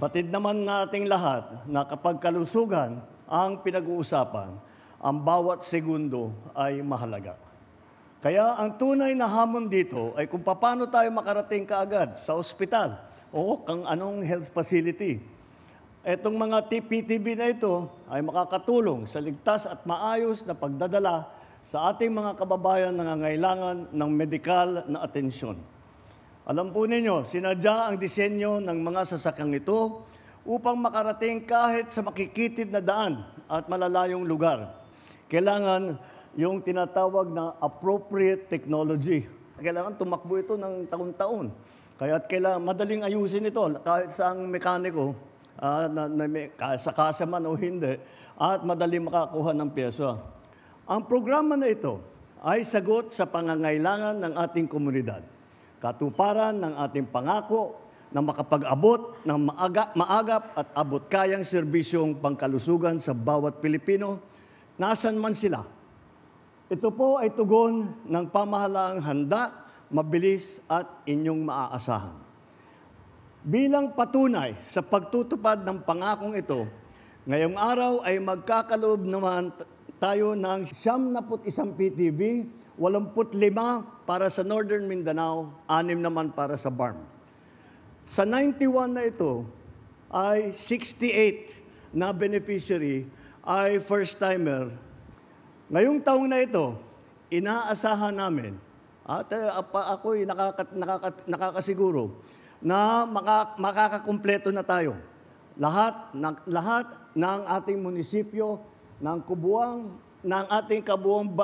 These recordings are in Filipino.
Batid naman nating lahat na kapag kalusugan ang pinag-uusapan, ang bawat segundo ay mahalaga. Kaya ang tunay na hamon dito ay kung paano tayo makarating kaagad sa ospital o kang anong health facility. Etong mga PTV na ito ay makakatulong sa ligtas at maayos na pagdadala sa ating mga kababayan na nangangailangan ng medikal na atensyon. Alam po ninyo, sinadya ang disenyo ng mga sasakyang ito upang makarating kahit sa makikitid na daan at malalayong lugar. Kailangan yung tinatawag na appropriate technology. Kailangan tumakbo ito ng taon-taon. Kaya kailangan madaling ayusin ito kahit sa ang mekaniko, sa kasa man o hindi, at madaling makakuha ng pyesa. Ang programa na ito ay sagot sa pangangailangan ng ating komunidad. Katuparan ng ating pangako na makapag-abot ng maagap at abot-kayang serbisyong pangkalusugan sa bawat Pilipino, nasan man sila. Ito po ay tugon ng pamahalaang handa, mabilis at inyong maaasahan. Bilang patunay sa pagtutupad ng pangakong ito, ngayong araw ay magkakaloob naman tayo ng 71 PTV, 85 para sa Northern Mindanao, 6 naman para sa BARM. Sa 91 na ito, ay 68 na beneficiary ay first-timer. Ngayong taong na ito, inaasahan namin, at ako'y nakakasiguro, na makakakumpleto na tayo. Lahat ng ating munisipyo, ng ating kabuuang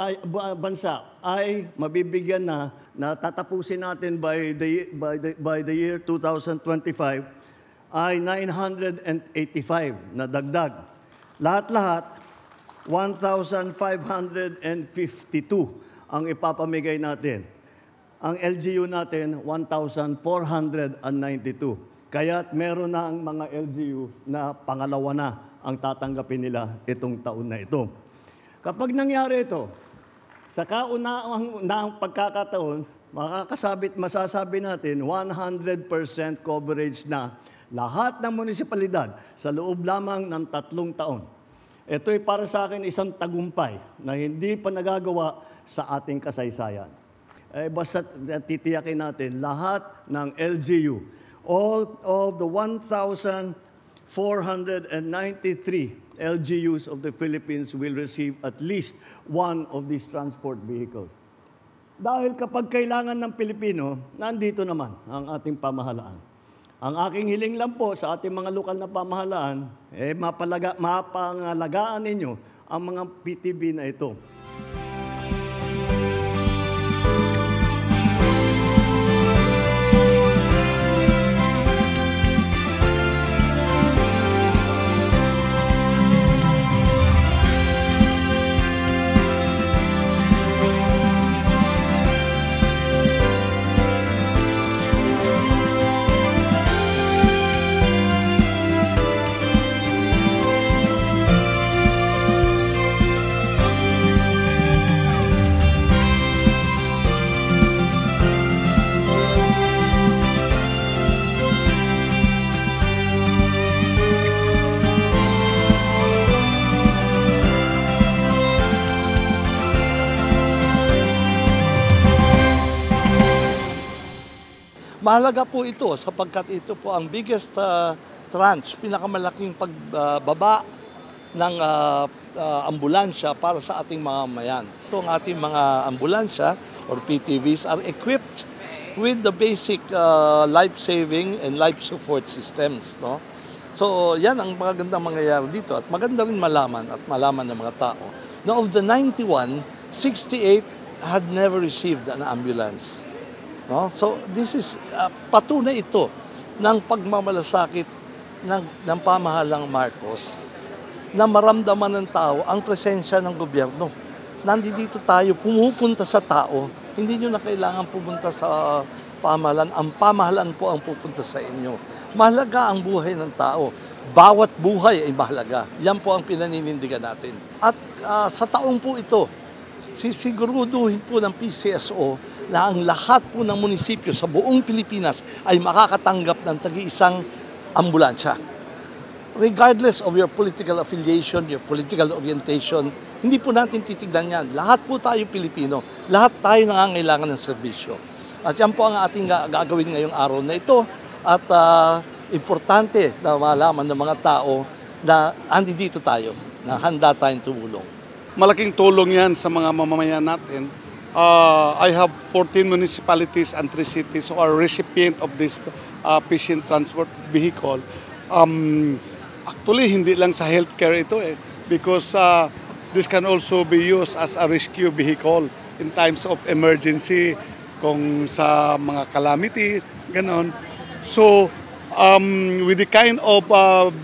bansa ay mabibigyan na tatapusin natin by the year 2025 ay 985 na dagdag. Lahat-lahat 1,552 ang ipapamigay natin. Ang LGU natin 1,492. Kaya't meron na ang mga LGU na pangalawa na ang tatanggapin nila itong taon na ito. Kapag nangyari ito, sa kaunang pagkakataon, masasabi natin 100% coverage na lahat ng munisipalidad sa loob lamang ng 3 taon. Ito ay para sa akin isang tagumpay na hindi pa nagagawa sa ating kasaysayan. Basta titiyakin natin lahat ng LGU, all of the 1,493 LGUs of the Philippines will receive at least one of these transport vehicles. Dahil kapag kailangan ng Pilipino, nandito naman ang ating pamahalaan. Ang aking hiling lang po sa ating mga lokal na pamahalaan, mapangalagaan ninyo ang mga PTV na ito. Mahalaga po ito sapagkat ito po ang biggest tranche, pinakamalaking pagbaba ng ambulansya para sa ating mga mamayan. Ito ang ating mga ambulansya or PTVs are equipped with the basic life-saving and life support systems. No? So yan ang magandang mangyayari dito at maganda rin malaman ng mga tao. Now of the 91, 68 had never received an ambulance. No? So this is patunay ito ng pagmamalasakit ng pamahalang Marcos na maramdaman ng tao ang presensya ng gobyerno. Nandito tayo, pumupunta sa tao, hindi nyo na kailangan pumunta sa pamahalan. Ang pamahalan po ang pupunta sa inyo. Mahalaga ang buhay ng tao. Bawat buhay ay mahalaga. Yan po ang pinaninindigan natin. At sa taong po ito, sisiguruduhin po ng PCSO na ang lahat po ng munisipyo sa buong Pilipinas ay makakatanggap ng tagi-isang ambulansya. regardless of your political affiliation, your political orientation, hindi po natin titignan yan. Lahat po tayo Pilipino. Lahat tayo nangangailangan ng serbisyo. At yan po ang ating gagawin ngayong araw na ito. At importante na malaman ng mga tao na andito tayo, na handa tayong tumulong. Malaking tulong yan sa mga mamamayan natin. I have 14 municipalities and 3 cities who are recipient of this patient transport vehicle. Actually, hindi lang sa healthcare ito because this can also be used as a rescue vehicle in times of emergency, kung sa mga calamity, ganon. So, with the kind of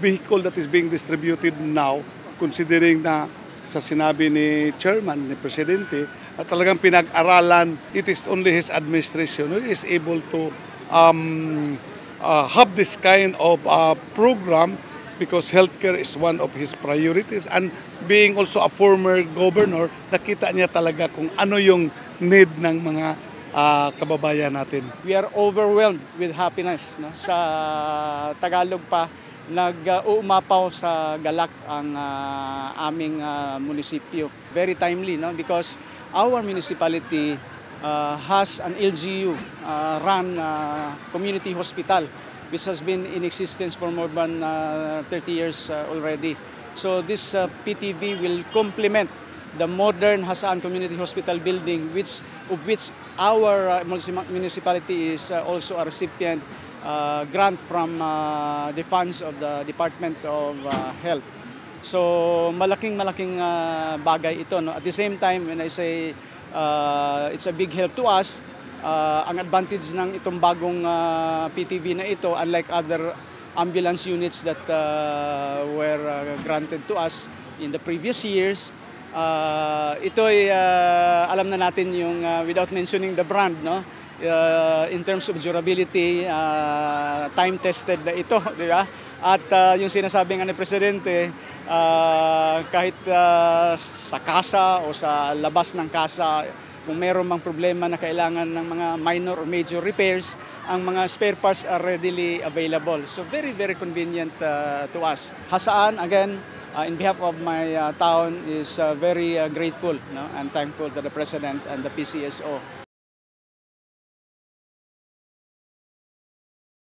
vehicle that is being distributed now, considering na sa sinabi ni Chairman, ni Presidente, at talagang pinag-aralan, it is only his administration who is able to have this kind of program because healthcare is one of his priorities. And being also a former governor, nakita niya talaga kung ano yung need ng mga kababayan natin. We are overwhelmed with happiness. No? Sa Tagalog pa, nag-uumapaw sa galak ang aming munisipyo. Very timely, no? Because our municipality has an LGU run community hospital which has been in existence for more than 30 years already. So this PTV will complement the modern Hasaan Community Hospital building, of which our municipality is also a recipient grant from the funds of the Department of Health. So malaking bagay ito. No? At the same time, when I say it's a big help to us, ang advantage ng itong bagong PTV na ito, unlike other ambulance units that were granted to us in the previous years, ito ay alam na natin yung without mentioning the brand, no? In terms of durability, time tested na ito, di ba? At yung sinasabi nga ni Presidente, kahit sa kasa o sa labas ng kasa, kung mayroon mang problema na kailangan ng mga minor or major repairs, ang mga spare parts are readily available. So very convenient to us. Hasaan, again, in behalf of my town, is very grateful, no, and thankful to the President and the PCSO